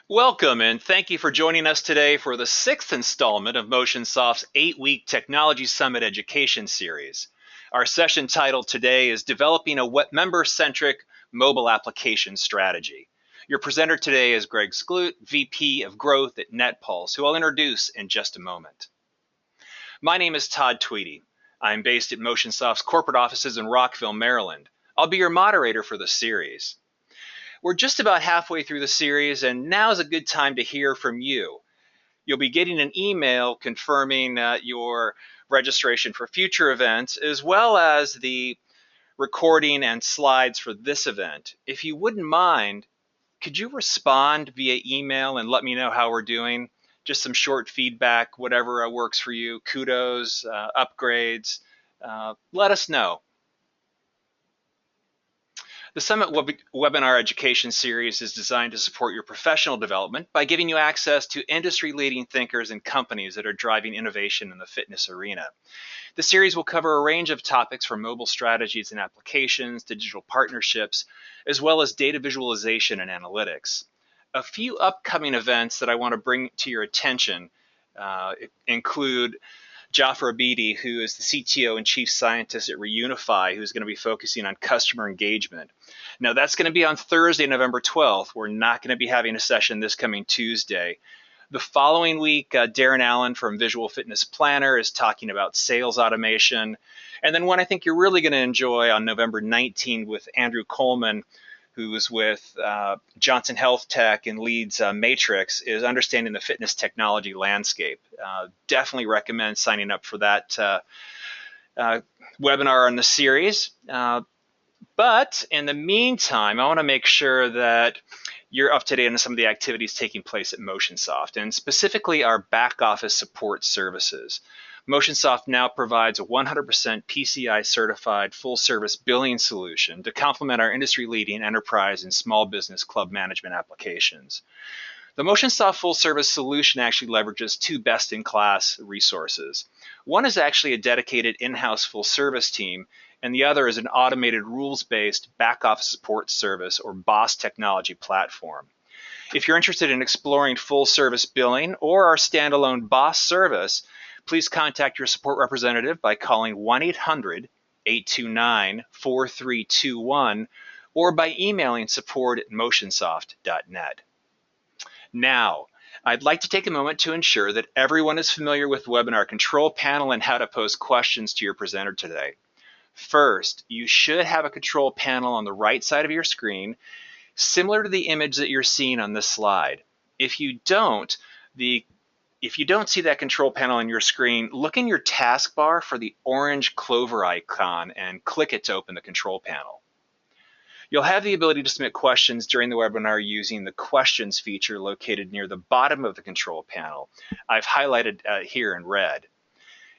Welcome and thank you for joining us today for the sixth installment of Motionsoft's 8-week Technology Summit Education Series. Our session title today is Developing a Member-Centric Mobile Application Strategy. Your presenter today is Greg Skloot, VP of Growth at Netpulse, who I'll introduce in just a moment. My name is Todd Tweedy. I'm based at Motionsoft's corporate offices in Rockville, Maryland. I'll be your moderator for the series. We're just about halfway through the series, and now is a good time to hear from you. You'll be getting an email confirming your registration for future events, as well as the recording and slides for this event. If you wouldn't mind, could you respond via email and let me know how we're doing? Just some short feedback, whatever works for you, kudos, upgrades, let us know. The Summit Webinar Education Series is designed to support your professional development by giving you access to industry-leading thinkers and companies that are driving innovation in the fitness arena. The series will cover a range of topics from mobile strategies and applications, digital partnerships, as well as data visualization and analytics. A few upcoming events that I want to bring to your attention include Jafar Abidi, who is the CTO and Chief Scientist at Reunify, who's going to be focusing on customer engagement. Now, that's going to be on Thursday, November 12th. We're not going to be having a session this coming Tuesday. The following week, Darren Allen from Visual Fitness Planner is talking about sales automation. And then one I think you're really going to enjoy on November 19th with Andrew Coleman, who's with Johnson Health Tech and leads Matrix, is understanding the fitness technology landscape. Definitely recommend signing up for that webinar on the series. But in the meantime, I want to make sure that you're up to date on some of the activities taking place at Motionsoft, and specifically our back office support services. Motionsoft now provides a 100% PCI certified full service billing solution to complement our industry leading enterprise and small business club management applications. The Motionsoft full service solution actually leverages two best in class resources. One is actually a dedicated in-house full service team, and the other is an automated rules-based back office support service or BOSS technology platform. If you're interested in exploring full service billing or our standalone BOSS service, please contact your support representative by calling 1-800-829-4321 or by emailing support@motionsoft.net. Now, I'd like to take a moment to ensure that everyone is familiar with the webinar control panel and how to pose questions to your presenter today. First, you should have a control panel on the right side of your screen, similar to the image that you're seeing on this slide. If you don't see that control panel on your screen, look in your taskbar for the orange clover icon and click it to open the control panel. You'll have the ability to submit questions during the webinar using the questions feature located near the bottom of the control panel. I've highlighted here in red.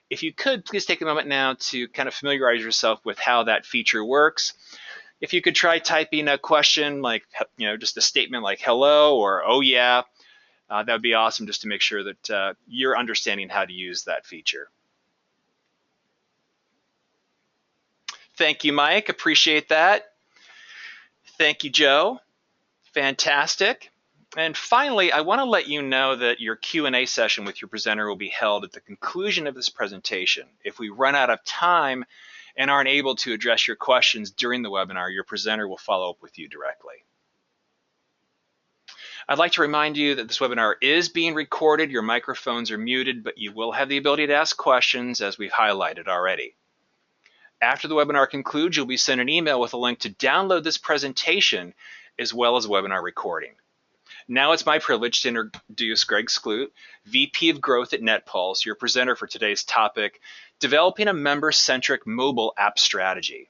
If you could, please take a moment now to kind of familiarize yourself with how that feature works. If you could try typing a question like, just a statement like hello or oh yeah, that would be awesome just to make sure that you're understanding how to use that feature. Thank you, Mike. Appreciate that. Thank you, Joe. Fantastic. And finally, I want to let you know that your Q&A session with your presenter will be held at the conclusion of this presentation. If we run out of time and aren't able to address your questions during the webinar, your presenter will follow up with you directly. I'd like to remind you that this webinar is being recorded. Your microphones are muted, but you will have the ability to ask questions as we've highlighted already. After the webinar concludes, you'll be sent an email with a link to download this presentation as well as a webinar recording. Now it's my privilege to introduce Greg Skloot, VP of Growth at Netpulse, your presenter for today's topic, Developing a Member-Centric Mobile App Strategy.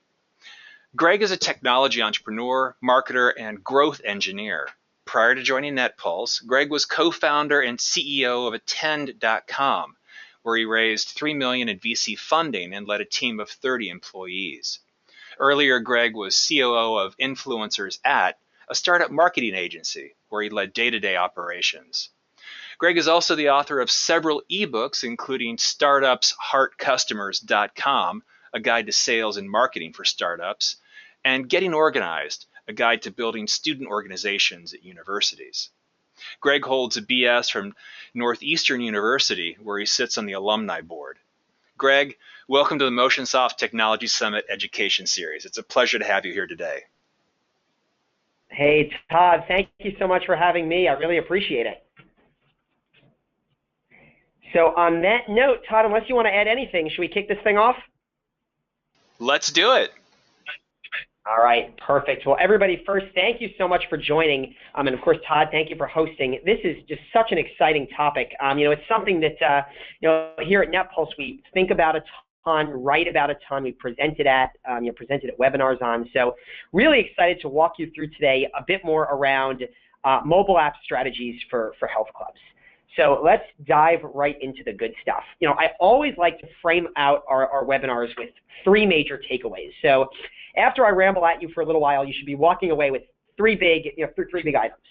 Greg is a technology entrepreneur, marketer, and growth engineer. Prior to joining Netpulse, Greg was co-founder and CEO of Attend.com, where he raised $3 million in VC funding and led a team of 30 employees. Earlier, Greg was COO of Influencers at a startup marketing agency, where he led day-to-day operations. Greg is also the author of several ebooks, including Startups HeartCustomers.com, a guide to sales and marketing for startups, and Getting Organized, a guide to building student organizations at universities. Greg holds a BS from Northeastern University, where he sits on the alumni board. Greg, welcome to the Motionsoft Technology Summit Education Series. It's a pleasure to have you here today. Hey, Todd, thank you so much for having me. I really appreciate it. So on that note, Todd, unless you want to add anything, should we kick this thing off? Let's do it. All right, perfect. Well, everybody, first, thank you so much for joining. And of course, Todd, thank you for hosting. This is just such an exciting topic. It's something that, here at Netpulse, we think about a ton, write about a ton. We presented at webinars on. So really excited to walk you through today a bit more around mobile app strategies for health clubs. So let's dive right into the good stuff. I always like to frame out our webinars with three major takeaways. So after I ramble at you for a little while, you should be walking away with three big items.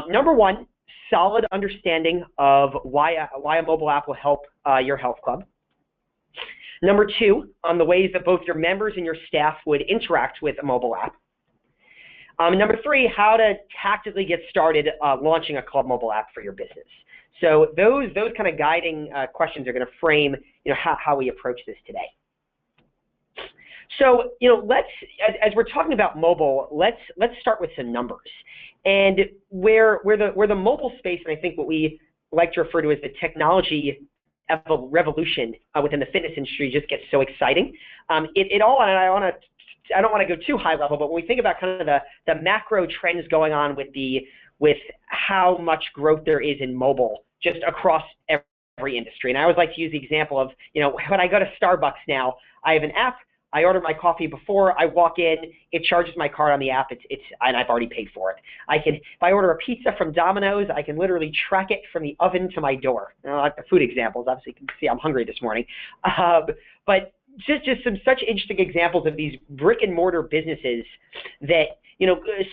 Number one, solid understanding of why a mobile app will help your health club. Number two, on the ways that both your members and your staff would interact with a mobile app. Number three, how to tactically get started launching a club mobile app for your business. So those kind of guiding questions are going to frame how we approach this today. So let's, as we're talking about mobile, let's start with some numbers. And where the mobile space, and I think what we like to refer to as the technology revolution within the fitness industry, just gets so exciting. It all, and I don't want to go too high level, but when we think about kind of the macro trends going on with how much growth there is in mobile just across every industry. And I always like to use the example of, when I go to Starbucks now, I have an app. I order my coffee before I walk in. It charges my card on the app. And I've already paid for it. If I order a pizza from Domino's, I can literally track it from the oven to my door. Like the food examples, obviously you can see I'm hungry this morning. But just some such interesting examples of these brick and mortar businesses that,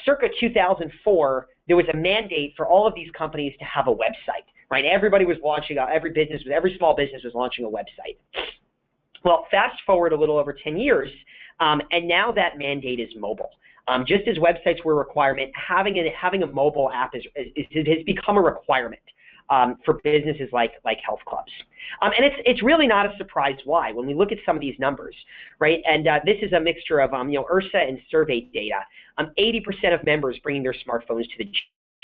circa 2004, there was a mandate for all of these companies to have a website, right? Everybody was launching, every small business was launching a website. Well, fast forward a little over 10 years, and now that mandate is mobile. Just as websites were a requirement, having a mobile app has become a requirement for businesses like health clubs. And it's really not a surprise why when we look at some of these numbers, right? And this is a mixture of IRSA and survey data. 80% of members bringing their smartphones to the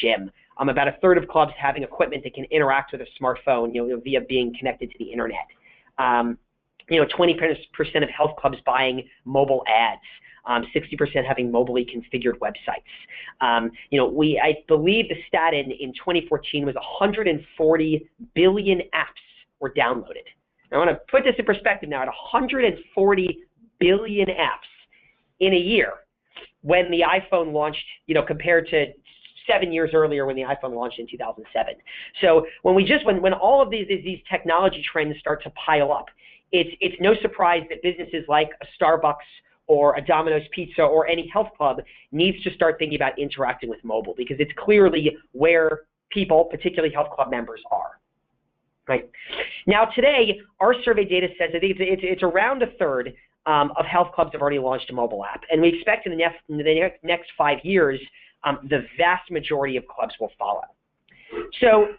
gym. About a third of clubs having equipment that can interact with a smartphone, via being connected to the internet. 20% of health clubs buying mobile ads. 60% having mobilely configured websites. I believe the stat in 2014 was 140 billion apps were downloaded. I want to put this in perspective now. At 140 billion apps in a year, when the iPhone launched, compared to 7 years earlier when the iPhone launched in 2007. So when all of these technology trends start to pile up, it's no surprise that businesses like a Starbucks or a Domino's Pizza or any health club needs to start thinking about interacting with mobile, because it's clearly where people, particularly health club members, are. Right. Now today, our survey data says that it's around a third of health clubs have already launched a mobile app, and we expect in the next 5 years, the vast majority of clubs will follow. So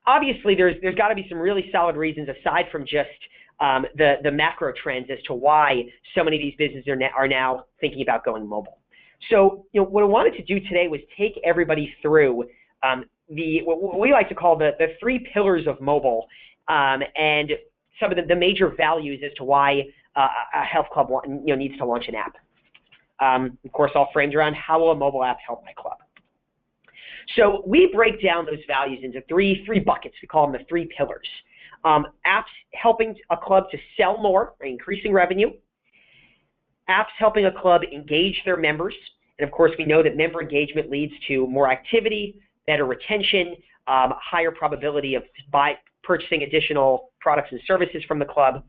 obviously, there's got to be some really solid reasons aside from just the macro trends as to why so many of these businesses are now thinking about going mobile. So what I wanted to do today was take everybody through what we like to call the three pillars of mobile, and some of the major values as to why a health club needs to launch an app. Of course, all framed around how will a mobile app help my club. So we break down those values into three buckets. We call them the three pillars. Apps helping a club to sell more, increasing revenue. Apps helping a club engage their members. And of course, we know that member engagement leads to more activity, better retention, higher probability of purchasing additional products and services from the club.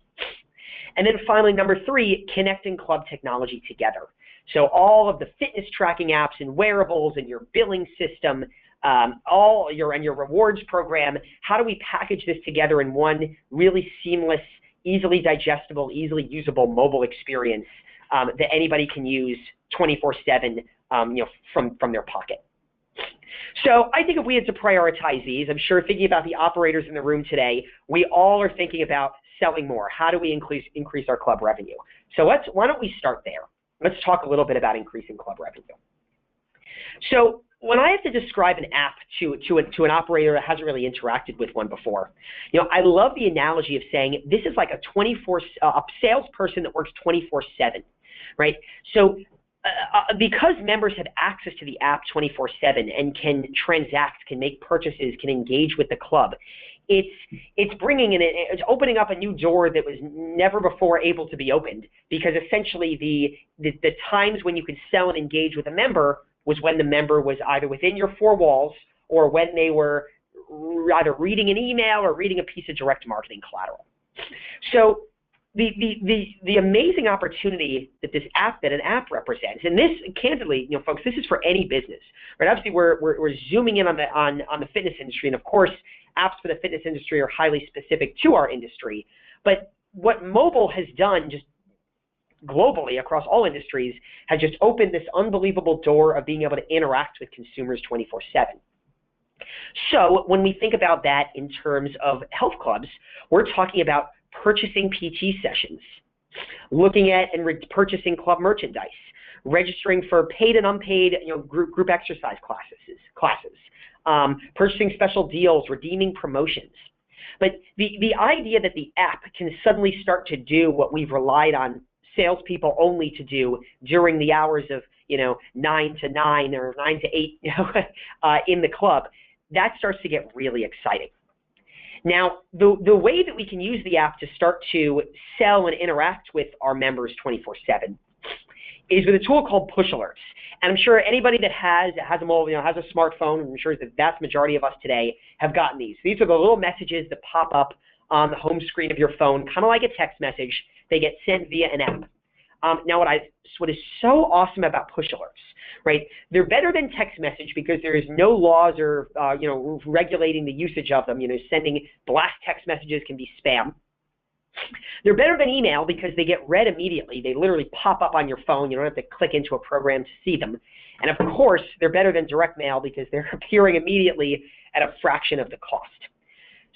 And then finally, number three, connecting club technology together. So all of the fitness tracking apps and wearables and your billing system, and your rewards program, how do we package this together in one really seamless, easily digestible, easily usable mobile experience that anybody can use 24/7, from their pocket. So I think if we had to prioritize these, I'm sure thinking about the operators in the room today, we all are thinking about selling more. How do we increase our club revenue? So why don't we start there? Let's talk a little bit about increasing club revenue. So when I have to describe an app to an operator that hasn't really interacted with one before, I love the analogy of saying this is like a salesperson that works 24/7, right? So because members have access to the app 24/7 and can transact, can make purchases, can engage with the club, it's opening up a new door that was never before able to be opened, because essentially the times when you could sell and engage with a member was when the member was either within your four walls or when they were either reading an email or reading a piece of direct marketing collateral. So the amazing opportunity that an app represents, and this, candidly, folks, this is for any business, right? Obviously, we're zooming in on the fitness industry, and of course, apps for the fitness industry are highly specific to our industry. But what mobile has done, just globally across all industries, has just opened this unbelievable door of being able to interact with consumers 24/7. So when we think about that in terms of health clubs, we're talking about purchasing PT sessions, looking at and purchasing club merchandise, registering for paid and unpaid group exercise classes, purchasing special deals, redeeming promotions. But the idea that the app can suddenly start to do what we've relied on salespeople only to do during the hours of 9 to 9 or 9 to 8 in the club, that starts to get really exciting. Now, the way that we can use the app to start to sell and interact with our members 24/7 is with a tool called push alerts. And I'm sure anybody that has a mobile, has a smartphone, and I'm sure the vast majority of us today have gotten these. These are the little messages that pop up on the home screen of your phone, kind of like a text message. They get sent via an app. Now, what is so awesome about push alerts, right? They're better than text message because there is no laws or regulating the usage of them. Sending blast text messages can be spam. They're better than email because they get read immediately. They literally pop up on your phone. You don't have to click into a program to see them. And of course, they're better than direct mail because they're appearing immediately at a fraction of the cost.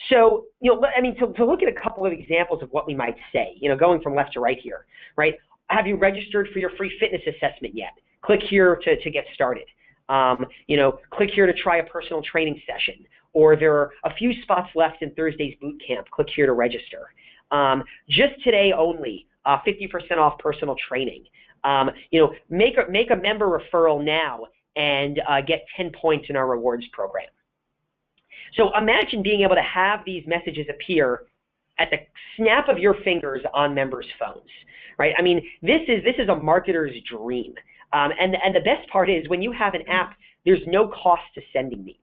So, to look at a couple of examples of what we might say, going from left to right here, right? Have you registered for your free fitness assessment yet? Click here to get started. Click here to try a personal training session. Or there are a few spots left in Thursday's boot camp. Click here to register. Just today only, 50% off personal training. Make a member referral now and get 10 points in our rewards program. So imagine being able to have these messages appear at the snap of your fingers on members' phones, right? I mean, this is a marketer's dream. And the best part is when you have an app, there's no cost to sending these.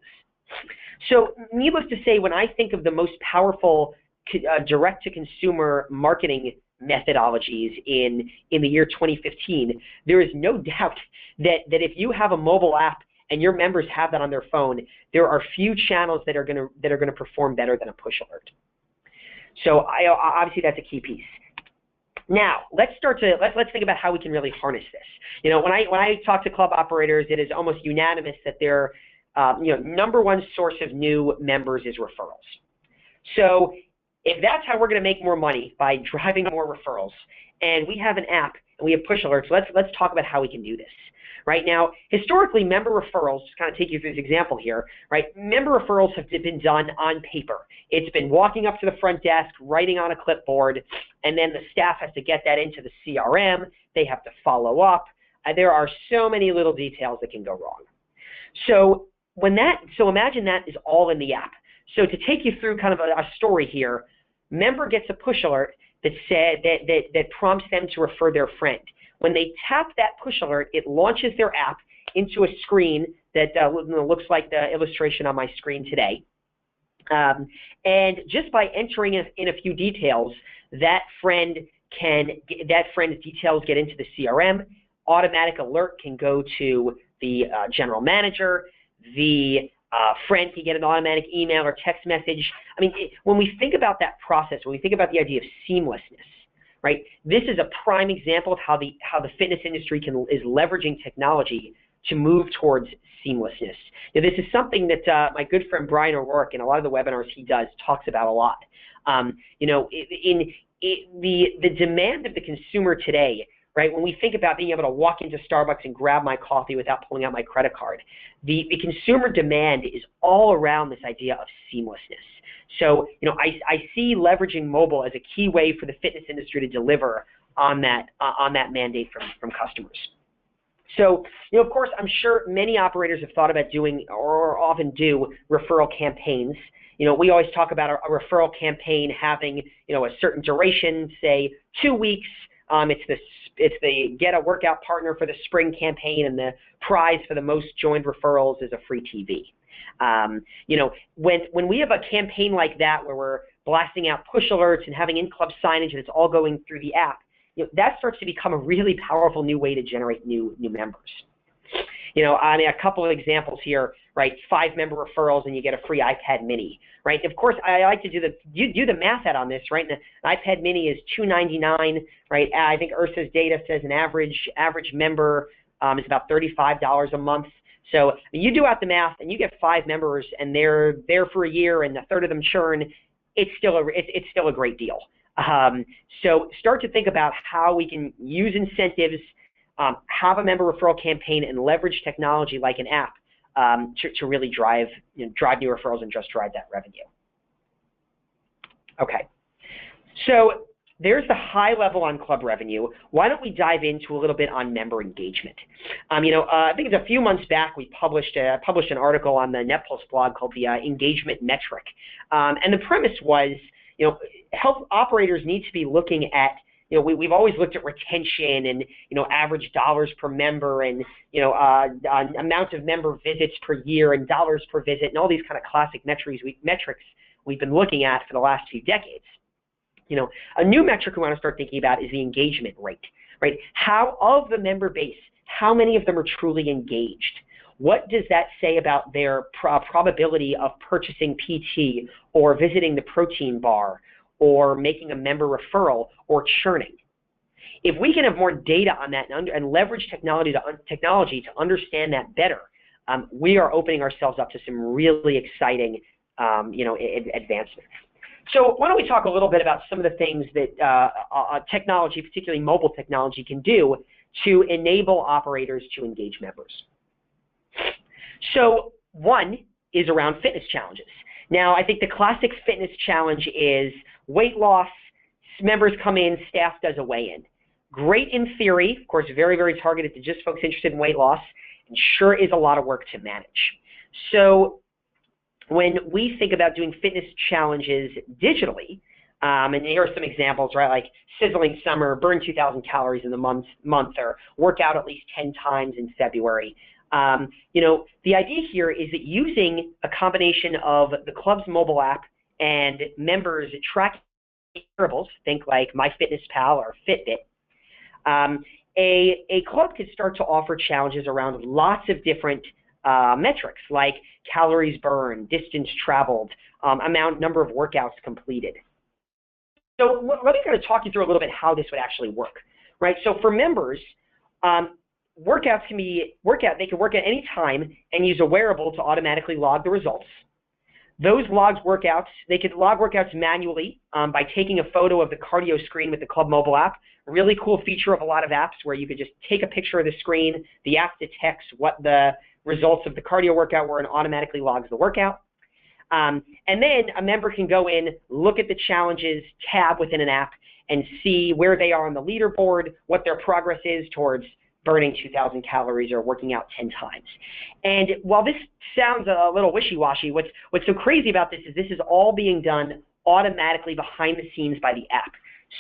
So needless to say, when I think of the most powerful direct-to-consumer marketing methodologies in the year 2015, there is no doubt that if you have a mobile app and your members have that on their phone, there are few channels that are going to perform better than a push alert. So obviously that's a key piece. Now let's think about how we can really harness this. When I talk to club operators, it is almost unanimous that their number one source of new members is referrals. So if that's how we're going to make more money, by driving more referrals, and we have an app and we have push alerts, let's talk about how we can do this. Right now, historically, member referrals, just kind of take you through this example here, right? Member referrals have been done on paper. It's been walking up to the front desk, writing on a clipboard, and then the staff has to get that into the CRM. They have to follow up. There are so many little details that can go wrong. So imagine that is all in the app. So to take you through kind of a story here, member gets a push alert that prompts them to refer their friend. When they tap that push alert, it launches their app into a screen that looks like the illustration on my screen today. And just by entering in a few details, that friend's details get into the CRM. Automatic alert can go to the general manager. The friend can get an automatic email or text message. I mean, when we think about that process, when we think about the idea of seamlessness, right? This is a prime example of how the fitness industry is leveraging technology to move towards seamlessness. Now, this is something that my good friend Brian O'Rourke in a lot of the webinars he does talks about a lot. You know, the demand of the consumer today, right? When we think about being able to walk into Starbucks and grab my coffee without pulling out my credit card, the consumer demand is all around this idea of seamlessness. So, you know, I see leveraging mobile as a key way for the fitness industry to deliver on that mandate from customers. So, you know, of course, I'm sure many operators have thought about doing or often do referral campaigns. You know, we always talk about a referral campaign having, you know, a certain duration, say 2 weeks. It's the get a workout partner for the spring campaign, and the prize for the most joined referrals is a free TV. You know, when we have a campaign like that where we're blasting out push alerts and having in-club signage and it's all going through the app, you know, that starts to become a really powerful new way to generate new members. You know, I mean, a couple of examples here, right? 5 member referrals and you get a free iPad mini, right? Of course, I like to do the math out on this, right? And the iPad mini is $299, right? I think Ursa's data says an average member is about $35 a month. So you do out the math and you get 5 members and they're there for a year and a third of them churn. It's still a great deal. So start to think about how we can use incentives, have a member referral campaign, and leverage technology like an app to really drive new referrals and just drive that revenue. Okay, so there's the high level on club revenue. Why don't we dive into a little bit on member engagement? You know, I think it's a few months back we published an article on the Netpulse blog called the engagement metric, and the premise was, you know, health operators need to be looking at, you know, we've always looked at retention and, you know, average dollars per member and, you know, amount of member visits per year and dollars per visit and all these kind of classic metrics we've been looking at for the last few decades. You know, a new metric we want to start thinking about is the engagement rate, right? How of the member base, how many of them are truly engaged? What does that say about their probability of purchasing PT or visiting the protein bar or making a member referral or churning? If we can have more data on that and leverage technology to understand that better, we are opening ourselves up to some really exciting, you know, advancements. So why don't we talk a little bit about some of the things that technology, particularly mobile technology, can do to enable operators to engage members. So one is around fitness challenges. Now, I think the classic fitness challenge is weight loss, members come in, staff does a weigh-in. Great in theory, of course, very, very targeted to just folks interested in weight loss, and sure is a lot of work to manage. So when we think about doing fitness challenges digitally, and here are some examples, right, like Sizzling Summer, burn 2,000 calories in the month, or work out at least 10 times in February. You know, the idea here is that using a combination of the club's mobile app and members tracking variables, think like MyFitnessPal or Fitbit, a club could start to offer challenges around lots of different metrics like calories burned, distance traveled, number of workouts completed. So let me kind of talk you through a little bit how this would actually work, right? So for members, workouts can be they can work at any time and use a wearable to automatically log the results. Those logged workouts, they could log workouts manually by taking a photo of the cardio screen with the Club mobile app. A really cool feature of a lot of apps where you could just take a picture of the screen, the app detects what the results of the cardio workout were and automatically logs the workout. And then a member can go in, look at the challenges tab within an app and see where they are on the leaderboard, what their progress is towards burning 2,000 calories or working out 10 times. And while this sounds a little wishy-washy, what's so crazy about this is all being done automatically behind the scenes by the app.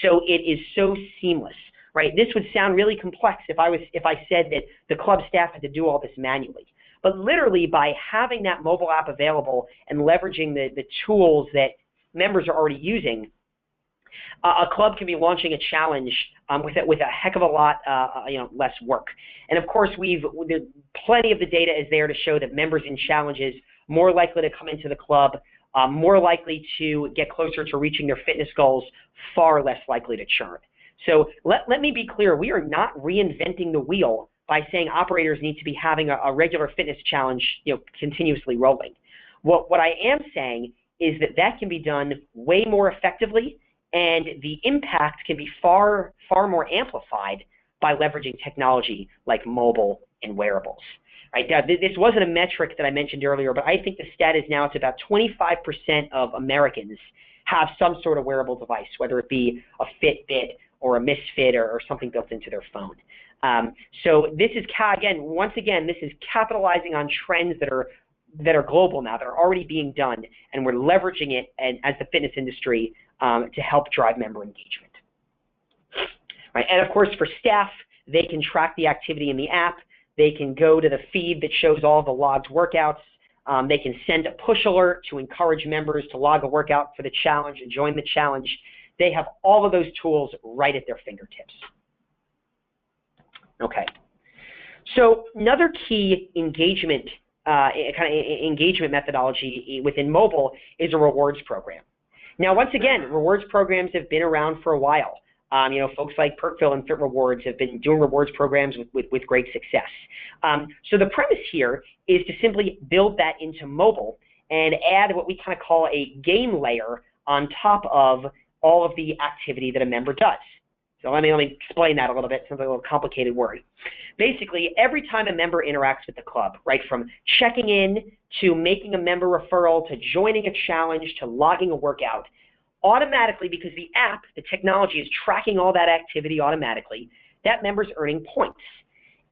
So it is so seamless, right? This would sound really complex if I said that the club staff had to do all this manually. But literally by having that mobile app available and leveraging the tools that members are already using, a club can be launching a challenge with a heck of a lot less work. And of course, plenty of the data is there to show that members in challenges more likely to come into the club, more likely to get closer to reaching their fitness goals, far less likely to churn. So let me be clear, we are not reinventing the wheel by saying operators need to be having a regular fitness challenge, continuously rolling. What I am saying is that can be done way more effectively, and the impact can be far more amplified by leveraging technology like mobile and wearables. Right? Now, this wasn't a metric that I mentioned earlier, but I think the stat is now it's about 25% of Americans have some sort of wearable device, whether it be a Fitbit or a Misfit or something built into their phone. So this is, once again, this is capitalizing on trends that are global now, that are already being done, and we're leveraging it as the fitness industry to help drive member engagement. Right? And of course, for staff, they can track the activity in the app. They can go to the feed that shows all the logged workouts. They can send a push alert to encourage members to log a workout for the challenge and join the challenge. They have all of those tools right at their fingertips. Okay. So another key engagement engagement methodology within mobile is a rewards program. Now, once again, rewards programs have been around for a while. Folks like Perkville and Fit Rewards have been doing rewards programs with great success. So the premise here is to simply build that into mobile and add what we kind of call a game layer on top of all of the activity that a member does. So let me explain that a little bit. It's a little complicated word. Basically, every time a member interacts with the club, right, from checking in to making a member referral to joining a challenge to logging a workout, automatically, because the app, the technology is tracking all that activity automatically, that member's earning points.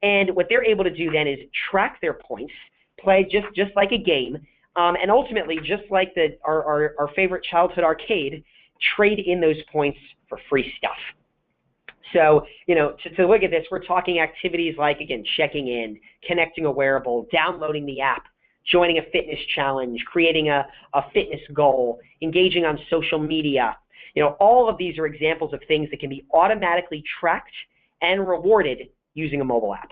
And what they're able to do then is track their points, play just like a game, and ultimately, just like our favorite childhood arcade, trade in those points for free stuff. So, to look at this, we're talking activities like, again, checking in, connecting a wearable, downloading the app, joining a fitness challenge, creating a fitness goal, engaging on social media. All of these are examples of things that can be automatically tracked and rewarded using a mobile app.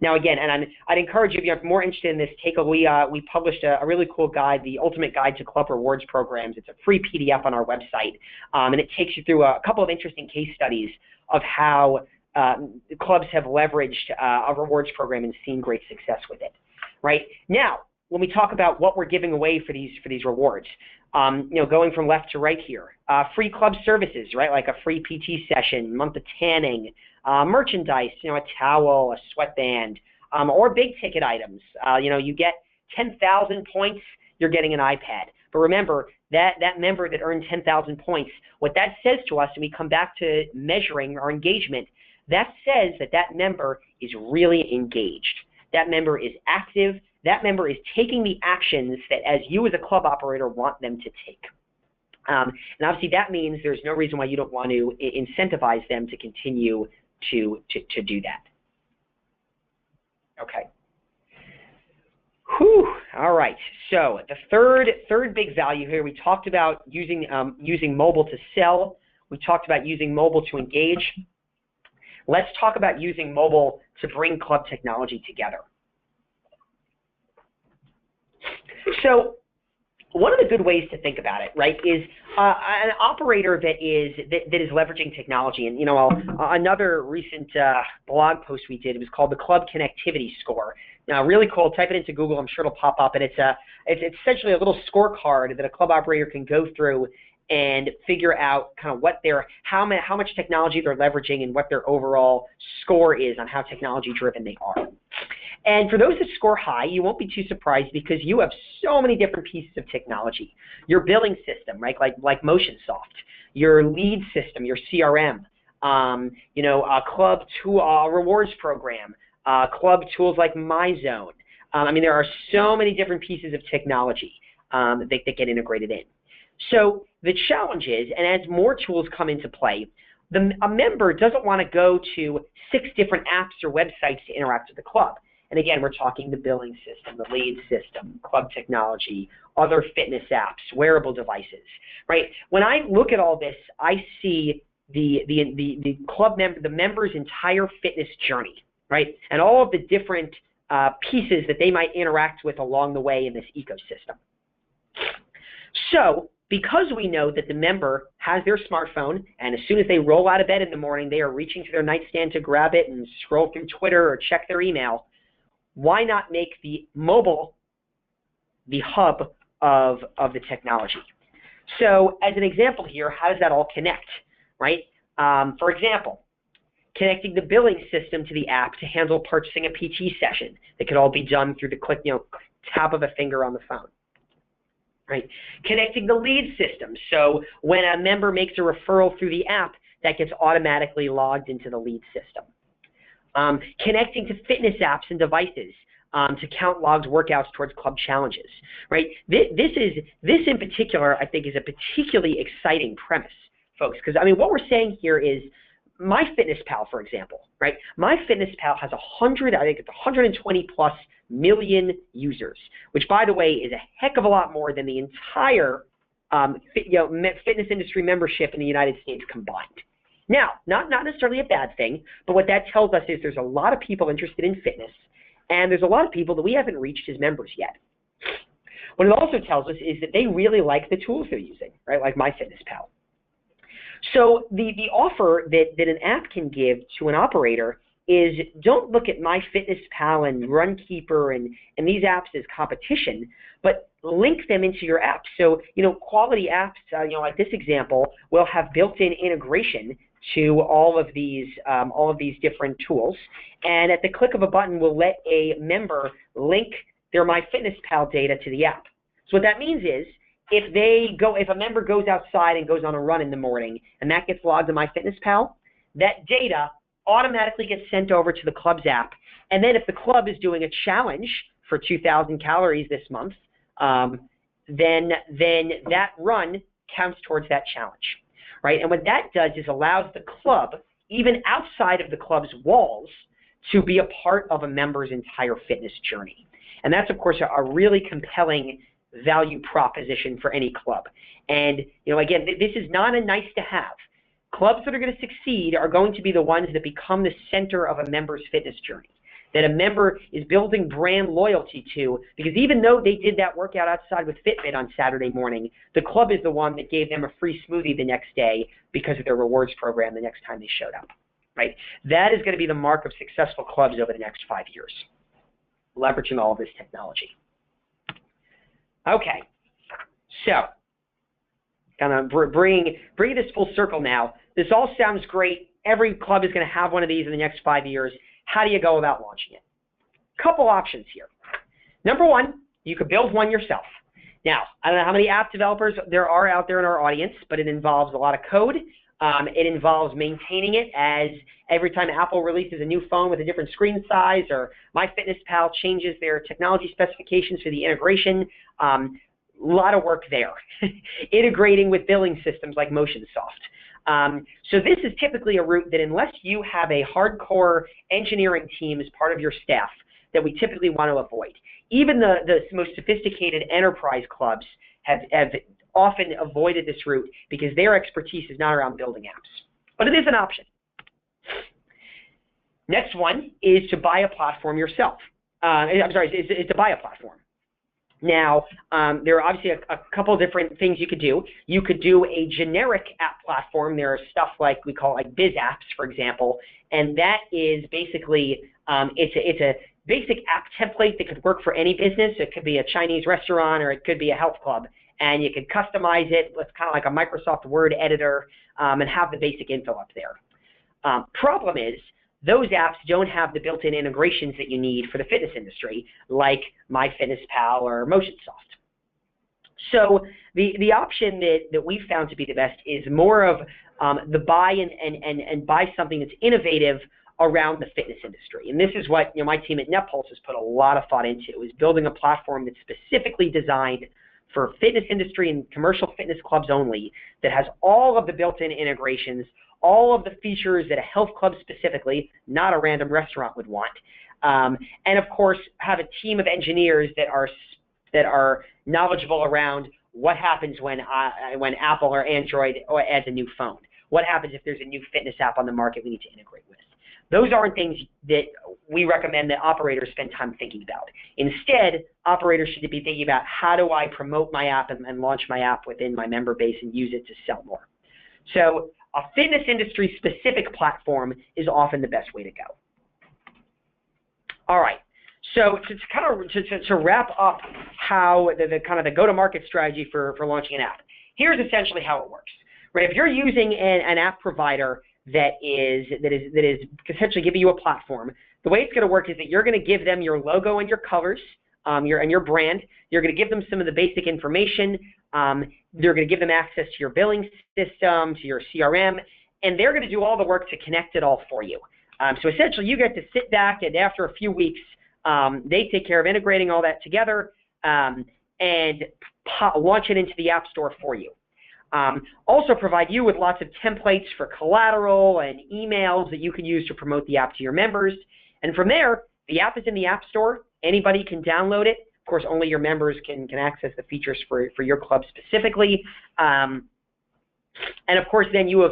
Now, again, and I'd encourage you, if you're more interested in this, we published a really cool guide, the Ultimate Guide to Club Rewards Programs. It's a free PDF on our website, and it takes you through a couple of interesting case studies of how clubs have leveraged a rewards program and seen great success with it. Right? Now, when we talk about what we're giving away for these rewards, going from left to right here, free club services, right? Like a free PT session, month of tanning, merchandise, a towel, a sweatband, or big ticket items. You get 10,000 points, you're getting an iPad. But remember, that member that earned 10,000 points, what that says to us, and we come back to measuring our engagement, that says that member is really engaged. That member is active. That member is taking the actions that, as you as a club operator, want them to take. And obviously that means there's no reason why you don't want to incentivize them to continue to do that. Okay. Whew. All right. So the third big value here, we talked about using mobile to sell. We talked about using mobile to engage. Let's talk about using mobile to bring club technology together. So one of the good ways to think about it, right, is an operator that is leveraging technology. And another recent blog post we did, it was called the Club Connectivity Score. Now, really cool. Type it into Google. I'm sure it'll pop up. And it's essentially a little scorecard that a club operator can go through and figure out kind of how much technology they're leveraging and what their overall score is on how technology driven they are. And for those that score high, you won't be too surprised because you have so many different pieces of technology. Your billing system, right, like Motionsoft, your lead system, your CRM, a club rewards program, club tools like MyZone. There are so many different pieces of technology that get integrated in. So the challenge is, and as more tools come into play, a member doesn't want to go to 6 different apps or websites to interact with the club. And again, we're talking the billing system, the lead system, club technology, other fitness apps, wearable devices, right? When I look at all this, I see the club member, the member's entire fitness journey, right? And all of the different pieces that they might interact with along the way in this ecosystem. So because we know that the member has their smartphone, and as soon as they roll out of bed in the morning, they are reaching to their nightstand to grab it and scroll through Twitter or check their email, why not make the mobile the hub of the technology? So as an example here, how does that all connect, right? For example, connecting the billing system to the app to handle purchasing a PT session. That could all be done through the tap of a finger on the phone. Right? Connecting the lead system, so when a member makes a referral through the app, that gets automatically logged into the lead system. Connecting to fitness apps and devices to count logged workouts towards club challenges. Right? This in particular, I think, is a particularly exciting premise, folks, because I mean, what we're saying here is MyFitnessPal, for example, right? MyFitnessPal has 120 plus million users, which, by the way, is a heck of a lot more than the entire fitness industry membership in the United States combined. Now, not necessarily a bad thing, but what that tells us is there's a lot of people interested in fitness, and there's a lot of people that we haven't reached as members yet. What it also tells us is that they really like the tools they're using, right? Like MyFitnessPal. So the offer that an app can give to an operator is, don't look at MyFitnessPal and Runkeeper and these apps as competition, but link them into your app. So, quality apps, like this example, will have built-in integration to all of these different tools, and at the click of a button, will let a member link their MyFitnessPal data to the app. So what that means is, if a member goes outside and goes on a run in the morning, and that gets logged to MyFitnessPal, that data automatically gets sent over to the club's app. And then if the club is doing a challenge for 2,000 calories this month, then that run counts towards that challenge, right? And what that does is allows the club, even outside of the club's walls, to be a part of a member's entire fitness journey. And that's, of course, a really compelling value proposition for any club. And, again, this is not a nice to have. Clubs that are going to succeed are going to be the ones that become the center of a member's fitness journey, that a member is building brand loyalty to, because even though they did that workout outside with Fitbit on Saturday morning, the club is the one that gave them a free smoothie the next day because of their rewards program the next time they showed up, right? That is going to be the mark of successful clubs over the next 5 years, leveraging all of this technology. Okay, so kind of bring this full circle now. This all sounds great. Every club is going to have one of these in the next 5 years. How do you go about launching it? Couple options here. Number one, you could build one yourself. Now, I don't know how many app developers there are out there in our audience, but it involves a lot of code. It involves maintaining it, as every time Apple releases a new phone with a different screen size, or MyFitnessPal changes their technology specifications for the integration. A lot of work there. Integrating with billing systems like Motionsoft. So this is typically a route that, unless you have a hardcore engineering team as part of your staff, that we typically want to avoid. Even the most sophisticated enterprise clubs have often avoided this route because their expertise is not around building apps. But it is an option. Next one is to buy a platform yourself. Is to buy a platform. Now, there are obviously a couple different things you could do. You could do a generic app platform. There are stuff like we call biz apps, for example, and that is basically it's a basic app template that could work for any business. It could be a Chinese restaurant, or it could be a health club, and you could customize it with kind of like a Microsoft Word editor and have the basic info up there. Problem is, those apps don't have the built-in integrations that you need for the fitness industry, like MyFitnessPal or Motionsoft. So the option that we've found to be the best is more of the buy and buy something that's innovative around the fitness industry. And this is what my team at Netpulse has put a lot of thought into, is building a platform that's specifically designed for fitness industry and commercial fitness clubs only, that has all of the built-in integrations, all of the features that a health club specifically, not a random restaurant, would want, and of course have a team of engineers that are knowledgeable around what happens when Apple or Android adds a new phone. What happens if there's a new fitness app on the market we need to integrate with? those aren't things that we recommend that operators spend time thinking about. Instead, operators should be thinking about how do I promote my app and launch my app within my member base and use it to sell more. So a fitness industry specific platform is often the best way to go. All right. So to wrap up how the kind of the go-to-market strategy for launching an app, here's essentially how it works. Right? If you're using an app provider that is essentially giving you a platform, the way it's going to work is that you're going to give them your logo and your colors, and your brand. You're going to give them some of the basic information. You're going to give them access to your billing system, to your CRM, and they're going to do all the work to connect it all for you. So essentially, you get to sit back, and after a few weeks, they take care of integrating all that together and launch it into the App Store for you. Also provide you with lots of templates for collateral and emails that you can use to promote the app to your members. And from there, the app is in the App Store. Anybody can download it. Of course, only your members can access the features for your club specifically. And of course, then you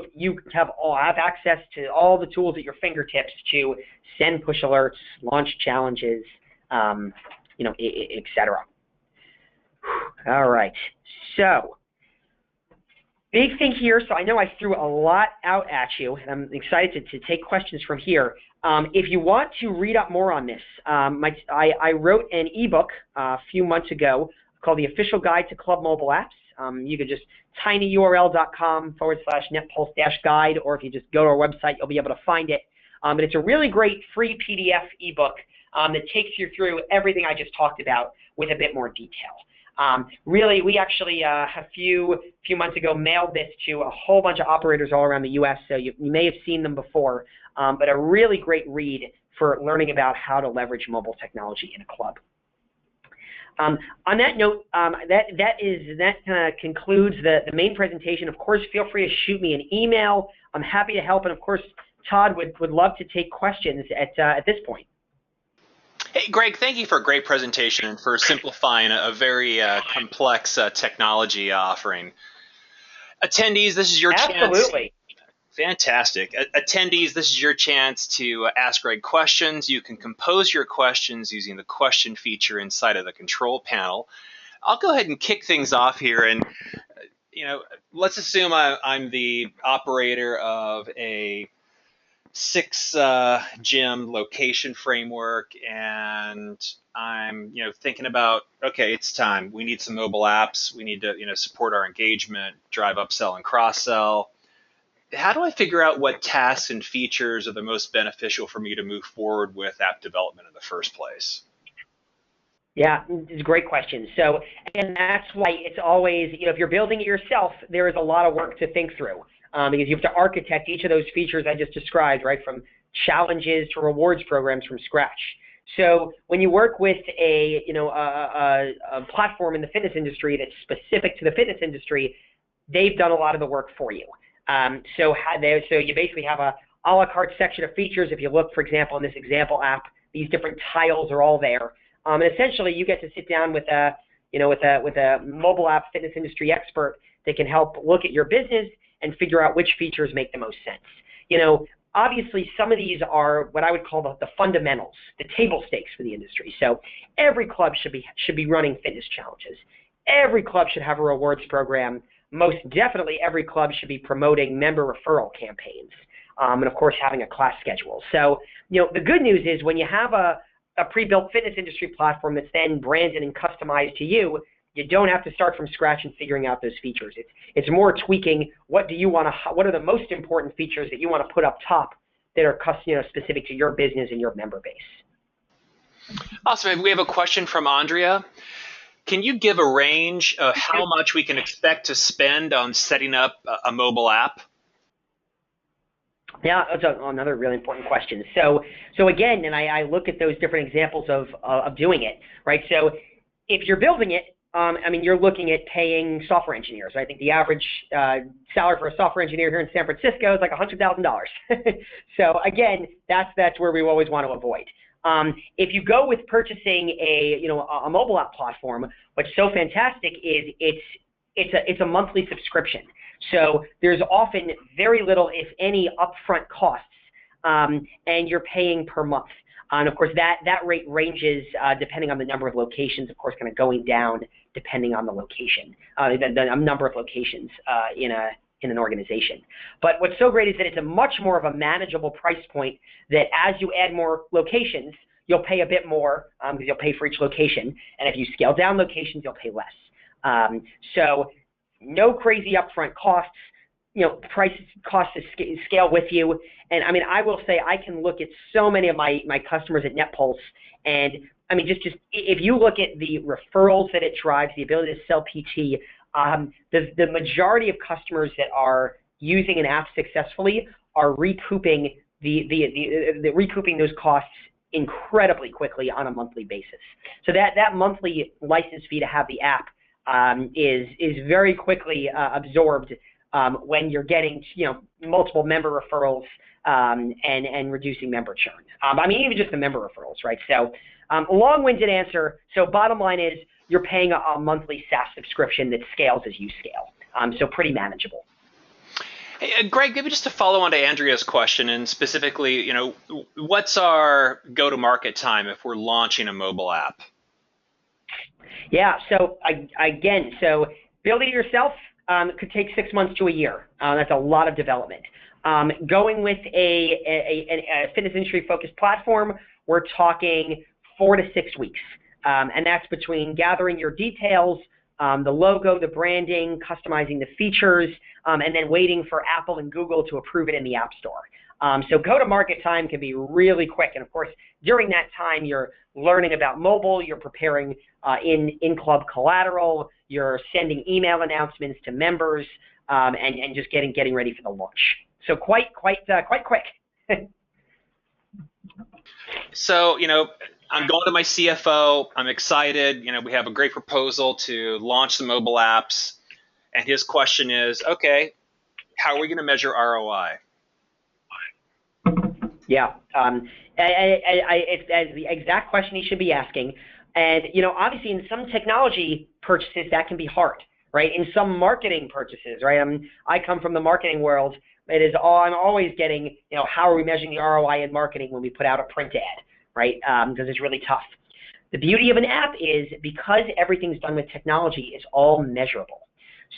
have access to all the tools at your fingertips to send push alerts, launch challenges, etc. All right. So big thing here. So I know I threw a lot out at you, and I'm excited to take questions from here. If you want to read up more on this, I wrote an ebook a few months ago called The Official Guide to Club Mobile Apps. You could just tinyurl.com/netpulse-guide, or if you just go to our website, you'll be able to find it. But it's a really great free PDF ebook that takes you through everything I just talked about with a bit more detail. Really, we actually a few months ago mailed this to a whole bunch of operators all around the U.S., so you may have seen them before, but a really great read for learning about how to leverage mobile technology in a club. On that note, that kind of concludes the main presentation. Of course, feel free to shoot me an email. I'm happy to help, and of course, Todd would love to take questions at this point. Hey, Greg, thank you for a great presentation and for simplifying a very complex technology offering. Attendees, this is your chance. Absolutely. Fantastic. Attendees, this is your chance to ask Greg questions. You can compose your questions using the question feature inside of the control panel. I'll go ahead and kick things off here, and let's assume I'm the operator of a 6-gym location framework, and I'm thinking about, okay, it's time. We need some mobile apps. We need to support our engagement, drive upsell and cross-sell. How do I figure out what tasks and features are the most beneficial for me to move forward with app development in the first place? Yeah, it's a great question. So, and that's why it's always, if you're building it yourself, there is a lot of work to think through. Because you have to architect each of those features I just described, right, from challenges to rewards programs from scratch. So when you work with a platform in the fitness industry that's specific to the fitness industry, they've done a lot of the work for you. So you basically have a la carte section of features. If you look, for example, in this example app, these different tiles are all there. And essentially, you get to sit down with a mobile app fitness industry expert that can help look at your business and figure out which features make the most sense. Obviously, some of these are what I would call the fundamentals, the table stakes for the industry. So every club should be running fitness challenges. Every club should have a rewards program. Most definitely, every club should be promoting member referral campaigns, and of course, having a class schedule. So, the good news is when you have a pre-built fitness industry platform that's then branded and customized to you, you don't have to start from scratch and figuring out those features. It's more tweaking. What are the most important features that you want to put up top that are specific to your business and your member base? Awesome. We have a question from Andrea. Can you give a range of how much we can expect to spend on setting up a mobile app? Yeah, that's another really important question. So again, and I look at those different examples of doing it, right? So if you're building it, you're looking at paying software engineers. I think the average salary for a software engineer here in San Francisco is like $100,000. So again, that's where we always want to avoid. If you go with purchasing a mobile app platform, what's so fantastic is it's a monthly subscription. So there's often very little, if any, upfront costs and you're paying per month. And of course, that rate ranges depending on the number of locations, of course, kind of going down depending on the location, the number of locations in an organization. But what's so great is that it's a much more of a manageable price point that as you add more locations, you'll pay a bit more because you'll pay for each location. And if you scale down locations, you'll pay less. So no crazy upfront costs. Costs to scale with you. And I mean, I will say I can look at so many of my customers at Netpulse, and I mean, just if you look at the referrals that it drives, the ability to sell PT, the majority of customers that are using an app successfully are recouping recouping those costs incredibly quickly on a monthly basis. So that monthly license fee to have the app is very quickly absorbed when you're getting multiple member referrals and reducing member churn. I mean, even just the member referrals, right? So long-winded answer. So bottom line is you're paying a monthly SaaS subscription that scales as you scale. So pretty manageable. Hey, Greg, maybe just to follow on to Andrea's question, and specifically, what's our go-to-market time if we're launching a mobile app? Yeah. So again, building it yourself could take 6 months to a year. That's a lot of development. Going with a fitness industry focused platform, we're talking 4 to 6 weeks. And that's between gathering your details, the logo, the branding, customizing the features, and then waiting for Apple and Google to approve it in the App Store. So go-to-market time can be really quick. And of course, during that time, you're learning about mobile, you're preparing in-club collateral, you're sending email announcements to members, and just getting ready for the launch. So quite quick. So, I'm going to my CFO. I'm excited. We have a great proposal to launch the mobile apps. And his question is, okay, how are we going to measure ROI? Yeah, it's the exact question he should be asking. And, obviously in some technology purchases, that can be hard, right? In some marketing purchases, right? I come from the marketing world. I'm always getting, how are we measuring the ROI in marketing when we put out a print ad, right? Because it's really tough. The beauty of an app is because everything's done with technology, it's all measurable.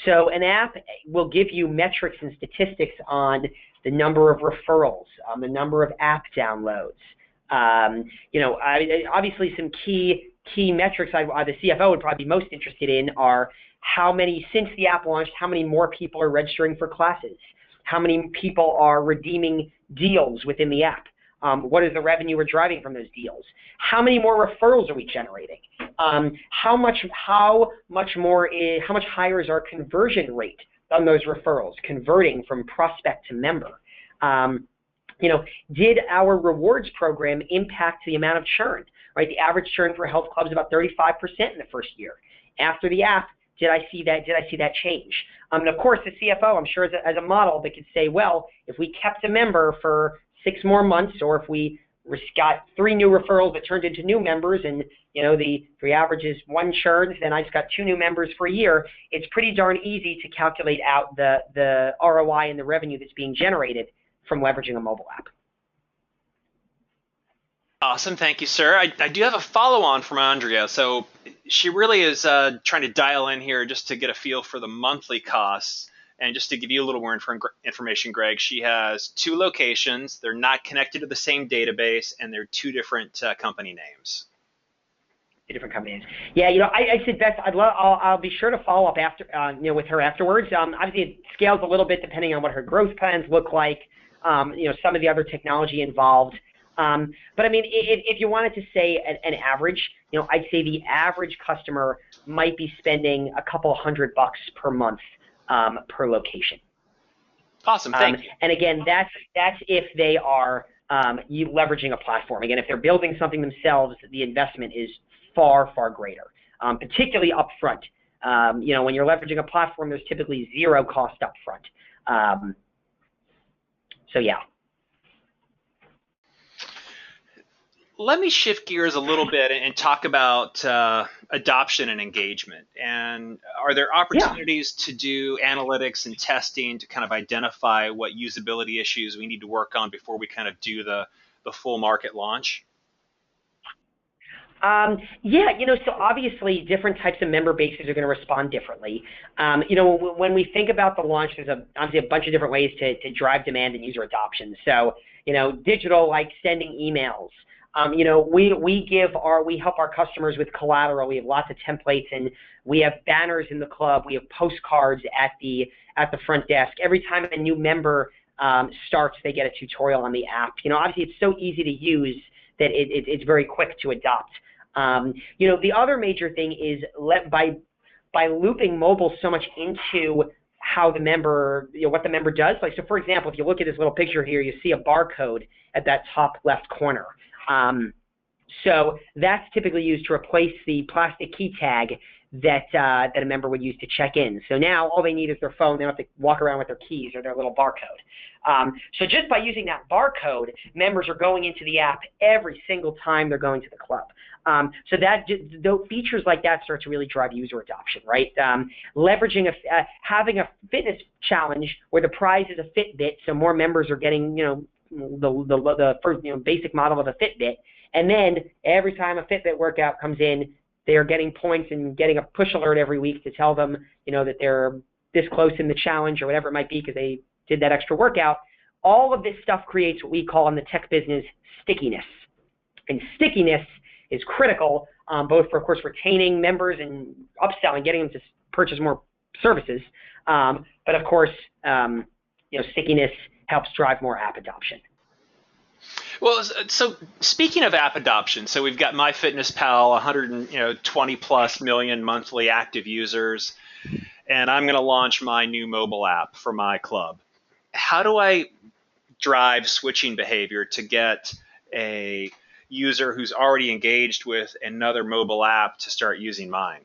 So an app will give you metrics and statistics on the number of referrals, the number of app downloads. Obviously some key metrics the CFO would probably be most interested in are how many, since the app launched, how many more people are registering for classes, how many people are redeeming deals within the app, what is the revenue we're driving from those deals, how many more referrals are we generating, how much higher is our conversion rate on those referrals, converting from prospect to member. Did our rewards program impact the amount of churn, right? The average churn for health clubs is about 35% in the first year. After the app, did I see that change? And of course, the CFO, I'm sure, as a model that could say, well, if we kept a member for 6 more months, or if we got 3 new referrals that turned into new members, and the average is 1 churn, then I just got 2 new members for a year. It's pretty darn easy to calculate out the ROI and the revenue that's being generated from leveraging a mobile app. Awesome, thank you, sir. I do have a follow-on from Andrea. So she really is trying to dial in here just to get a feel for the monthly costs. And just to give you a little more information, Greg, she has 2 locations. They're not connected to the same database, and they're 2 different company names. 2 different companies. Yeah, I said best. I'll be sure to follow up after, with her afterwards. Obviously, it scales a little bit depending on what her growth plans look like. Some of the other technology involved. But I mean, if you wanted to say an average, I'd say the average customer might be spending a couple $100 per month per location. Awesome, thank you. And again, that's if they are leveraging a platform. Again, if they're building something themselves, the investment is far, far greater, particularly upfront. When you're leveraging a platform, there's typically 0 cost upfront. So yeah. Let me shift gears a little bit and talk about adoption and engagement. And are there Yeah. opportunities to do analytics and testing to kind of identify what usability issues we need to work on before we kind of do the full market launch? Yeah, so obviously different types of member bases are going to respond differently. When we think about the launch, there's obviously a bunch of different ways to drive demand and user adoption. So, digital, like sending emails. We help our customers with collateral. We have lots of templates, and we have banners in the club. We have postcards at the front desk. Every time a new member starts, they get a tutorial on the app. Obviously it's so easy to use that it's very quick to adopt. The other major thing is by looping mobile so much into how the member, what the member does. Like, so for example, if you look at this little picture here, you see a barcode at that top left corner. So that's typically used to replace the plastic key tag that a member would use to check in. So now all they need is their phone. They don't have to walk around with their keys or their little barcode. So just by using that barcode, members are going into the app every single time they're going to the club. So those features like that start to really drive user adoption, right? Leveraging having a fitness challenge where the prize is a Fitbit, so more members are getting, the first, basic model of a Fitbit, and then every time a Fitbit workout comes in, they are getting points and getting a push alert every week to tell them, that they're this close in the challenge or whatever it might be because they did that extra workout. All of this stuff creates what we call in the tech business stickiness. And stickiness is critical, both for, of course, retaining members and upselling, getting them to purchase more services. But of course, stickiness helps drive more app adoption. Well, so speaking of app adoption, so we've got MyFitnessPal, 120 plus million monthly active users, and I'm going to launch my new mobile app for my club. How do I drive switching behavior to get a user who's already engaged with another mobile app to start using mine?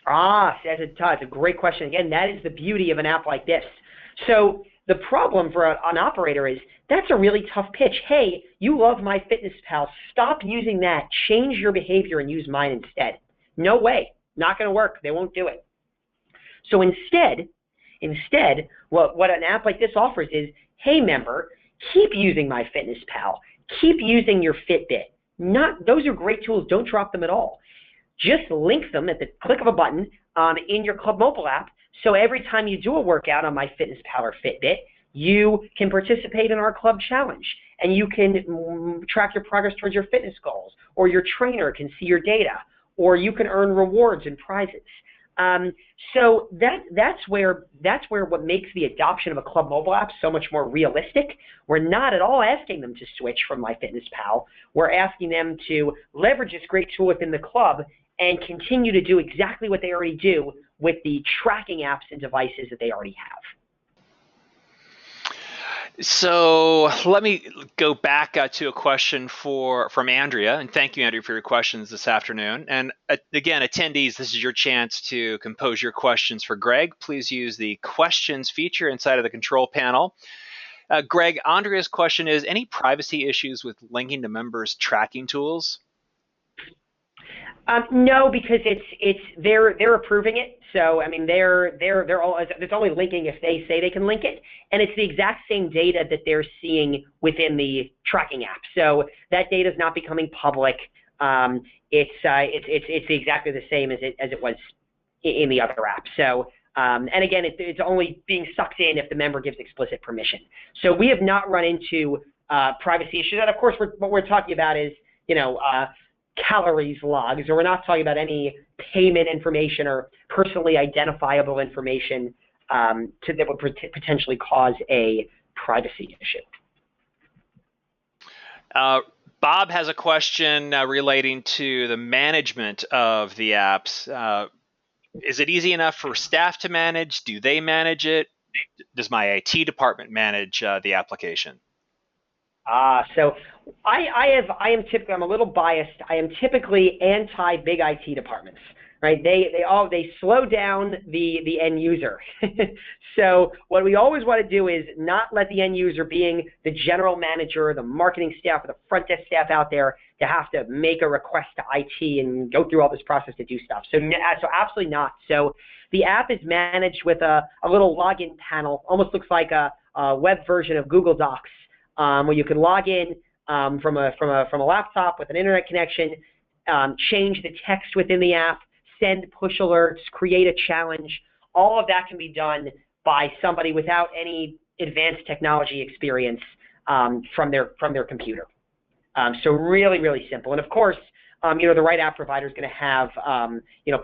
That's a great question. Again, that is the beauty of an app like this. So the problem for an operator is that's a really tough pitch. Hey, you love MyFitnessPal. Stop using that. Change your behavior and use mine instead. No way. Not going to work. They won't do it. So instead, what an app like this offers is, hey, member, keep using MyFitnessPal. Keep using your Fitbit. Those are great tools. Don't drop them at all. Just link them at the click of a button in your club mobile app. So every time you do a workout on MyFitnessPal or Fitbit, you can participate in our club challenge, and you can track your progress towards your fitness goals, or your trainer can see your data, or you can earn rewards and prizes. So that's where what makes the adoption of a club mobile app so much more realistic. We're not at all asking them to switch from MyFitnessPal. We're asking them to leverage this great tool within the club and continue to do exactly what they already do with the tracking apps and devices that they already have. So let me go back to a question from Andrea, and thank you, Andrea, for your questions this afternoon. And again, attendees, this is your chance to compose your questions for Greg. Please use the questions feature inside of the control panel. Greg, Andrea's question is, any privacy issues with linking to members' tracking tools? No, because they're approving it. So I mean, it's only linking if they say they can link it, and it's the exact same data that they're seeing within the tracking app. So that data is not becoming public. It's exactly the same as it was in the other app. So and again, it's only being sucked in if the member gives explicit permission. So we have not run into privacy issues. And of course, what we're talking about is calories logs, or we're not talking about any payment information or personally identifiable information that would potentially cause a privacy issue. Bob has a question relating to the management of the apps. Is it easy enough for staff to manage? Do they manage it? Does my IT department manage the application? So I'm a little biased. I am typically anti big IT departments. right? They slow down the end user. So what we always want to do is not let the end user, being the general manager, the marketing staff, or the front desk staff out there, to have to make a request to IT and go through all this process to do stuff. So absolutely not. So the app is managed with a little login panel, almost looks like a web version of Google Docs, where you can log in from a laptop with an internet connection, change the text within the app, send push alerts, create a challenge. All of that can be done by somebody without any advanced technology experience from their computer. So really, really simple. And of course, the right app provider is going to have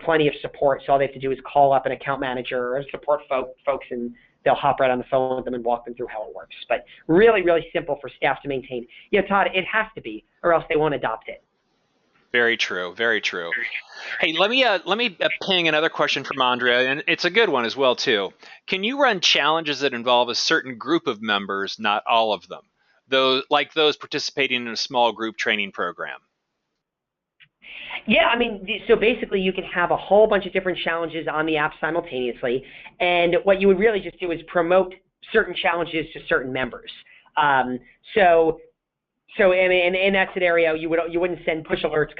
plenty of support. So all they have to do is call up an account manager or support folks, and they'll hop right on the phone with them and walk them through how it works. But really, really simple for staff to maintain. Todd, it has to be, or else they won't adopt it. Very true. Very true. Hey, let me ping another question from Andrea, and it's a good one as well too. Can you run challenges that involve a certain group of members, not all of them, like those participating in a small group training program? Yeah, I mean, so basically you can have a whole bunch of different challenges on the app simultaneously, and what you would really just do is promote certain challenges to certain members. So in that scenario, you wouldn't send push alerts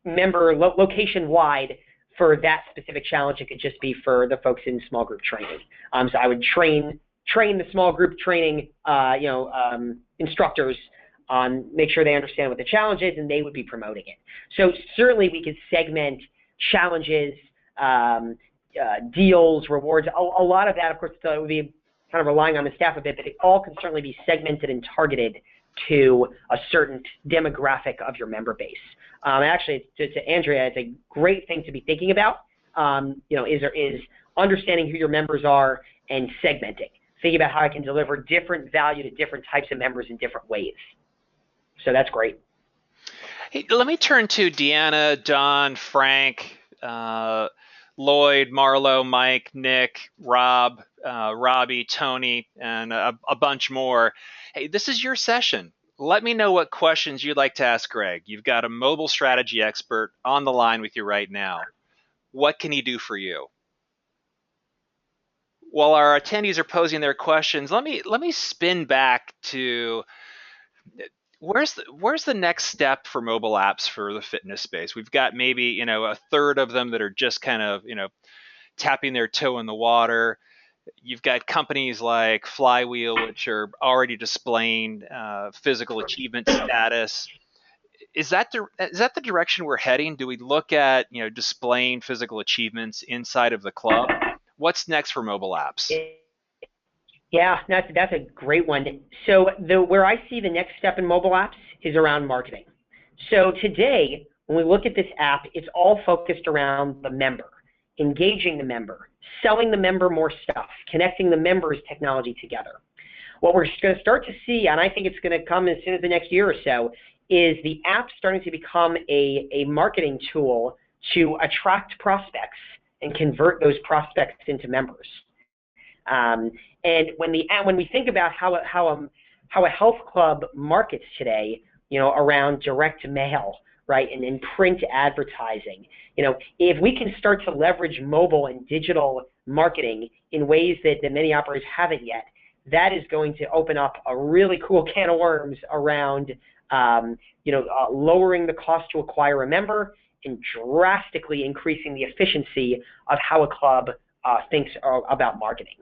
member location wide for that specific challenge. It could just be for the folks in small group training. So I would train the small group training instructors on, make sure they understand what the challenge is, and they would be promoting it. So certainly we could segment challenges, deals, rewards. A lot of that, of course, would be kind of relying on the staff a bit, but it all can certainly be segmented and targeted to a certain demographic of your member base. Actually, to Andrea, it's a great thing to be thinking about. Is understanding who your members are and segmenting. Thinking about how I can deliver different value to different types of members in different ways. So that's great. Hey, let me turn to Deanna, Don, Frank, Lloyd, Marlo, Mike, Nick, Rob, Robbie, Tony, and a bunch more. Hey, this is your session. Let me know what questions you'd like to ask Greg. You've got a mobile strategy expert on the line with you right now. What can he do for you? While our attendees are posing their questions, let me spin back to where's the next step for mobile apps for the fitness space? We've got maybe a third of them that are just kind of tapping their toe in the water. You've got companies like Flywheel, which are already displaying physical achievement status. Is that the direction we're heading? Do we look at displaying physical achievements inside of the club? What's next for mobile apps? Yeah, that's a great one. So where I see the next step in mobile apps is around marketing. So today, when we look at this app, it's all focused around the member, engaging the member, selling the member more stuff, connecting the members' technology together. What we're going to start to see, and I think it's going to come as soon as the next year or so, is the app starting to become a marketing tool to attract prospects and convert those prospects into members. And when we think about how a health club markets today, around direct mail, right, and print advertising, if we can start to leverage mobile and digital marketing in ways that many operators haven't yet, that is going to open up a really cool can of worms around, lowering the cost to acquire a member and drastically increasing the efficiency of how a club thinks about marketing.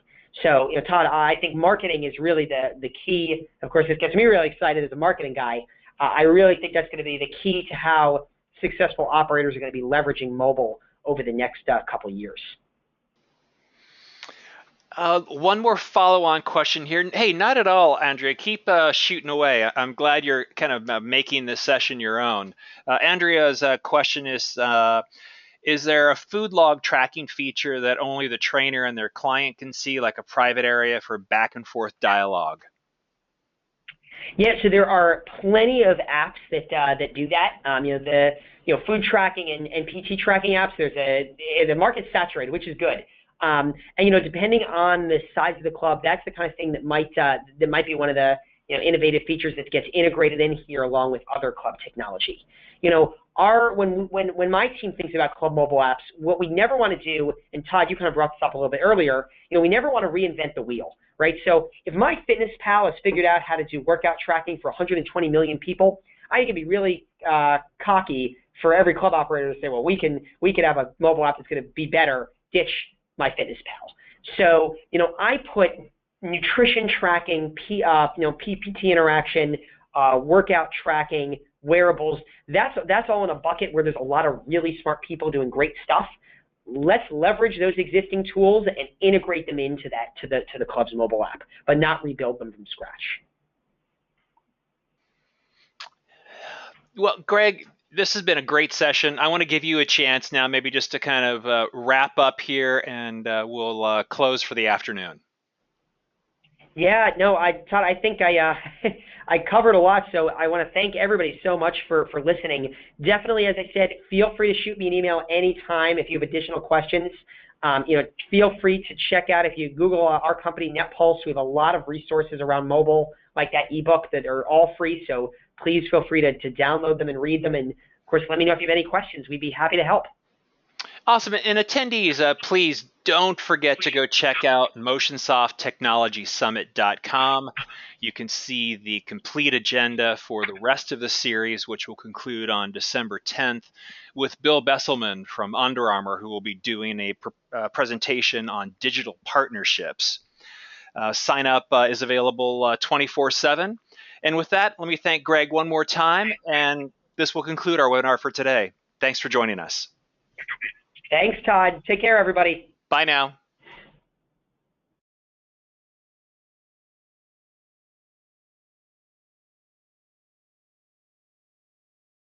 So, Todd, I think marketing is really the key. Of course, this gets me really excited as a marketing guy. I really think that's going to be the key to how successful operators are going to be leveraging mobile over the next couple years. One more follow-on question here. Hey, not at all, Andrea. Keep shooting away. I'm glad you're kind of making this session your own. Andrea's question is there a food log tracking feature that only the trainer and their client can see, like a private area for back and forth dialogue? Yeah, so there are plenty of apps that do that. Food tracking and PT tracking apps. The market's saturated, which is good. And depending on the size of the club, that's the kind of thing that might be one of the innovative features that gets integrated in here along with other club technology. when my team thinks about club mobile apps, what we never want to do, and Todd, you kind of brought this up a little bit earlier, we never want to reinvent the wheel, right? So if MyFitnessPal has figured out how to do workout tracking for 120 million people, I think it'd be really cocky for every club operator to say, well, we could have a mobile app that's going to be better. Ditch MyFitnessPal. So I put nutrition tracking, PPT interaction, workout tracking, wearables. That's all in a bucket where there's a lot of really smart people doing great stuff. Let's leverage those existing tools and integrate them into the club's mobile app, but not rebuild them from scratch. Well, Greg, this has been a great session. I want to give you a chance now, maybe just to kind of wrap up here, and we'll close for the afternoon. Yeah, no, Todd, I think I covered a lot, so I want to thank everybody so much for listening. Definitely, as I said, feel free to shoot me an email anytime if you have additional questions. Feel free to check out, if you Google our company, Netpulse, we have a lot of resources around mobile, like that ebook, that are all free, so please feel free to download them and read them, and of course, let me know if you have any questions. We'd be happy to help. Awesome. And attendees, please don't forget to go check out MotionsoftTechnologySummit.com. You can see the complete agenda for the rest of the series, which will conclude on December 10th with Bill Besselman from Under Armour, who will be doing a presentation on digital partnerships. Sign up is available 24/7. And with that, let me thank Greg one more time, and this will conclude our webinar for today. Thanks for joining us. Thanks, Todd. Take care, everybody. Bye now.